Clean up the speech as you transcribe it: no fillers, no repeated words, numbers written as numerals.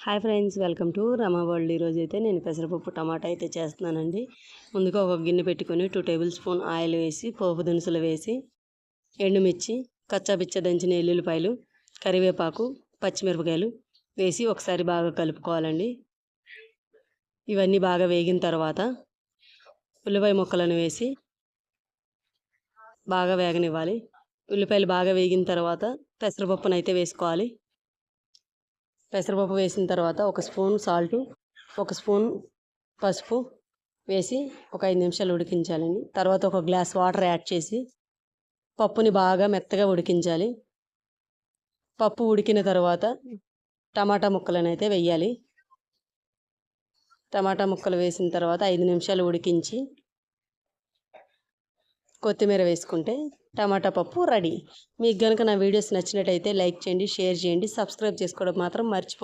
Hi friends, welcome to Rama world. ఈరోజు అయితే నేను పెసరపప్పు టమాటా అయితే చేస్తున్నానండి. ముందుగా ఒక గిన్నె పెట్టుకొని 2 టేబుల్ స్పూన్ ఆయిల్ వేసి పోపు దినుసులు వేసి ఎండుమిర్చి, కచ్చాపిచ్చ దంచిన ఎల్లుల్లిపాయలు, కరివేపాకు, పచ్చిమిరపకాయలు వేసి ఒకసారి బాగా కలుపుకోవాలండి. ఇవన్నీ బాగా వేగిన తర్వాత ఉల్లిపాయ ముక్కలను వేసి బాగా వేగనివ్వాలి. ఉల్లిపాయలు బాగా వేగిన తర్వాత పెసరపప్పును అయితే వేసుకోవాలి. పెసరపప్పు వేసిన తర్వాత 1 స్పూన్ సాల్టు, 1 స్పూన్ పసుపు వేసి ఒక 5 నిమిషాలు ఉడికించాలండి. తర్వాత 1 గ్లాస్ వాటర్ యాడ్ చేసి పప్పుని బాగా మెత్తగా ఉడికించాలి. పప్పు ఉడికిన తర్వాత టమాటా ముక్కలను అయితే వేయాలి. టమాటా ముక్కలు వేసిన తర్వాత 5 నిమిషాలు ఉడికించి కొత్తిమీర వేసుకుంటే టమాటా పప్పు రెడీ. మీకు కనుక నా వీడియోస్ నచ్చినట్టయితే లైక్ చేయండి, షేర్ చేయండి, సబ్స్క్రైబ్ చేసుకోవడం మాత్రం మర్చిపోకండి.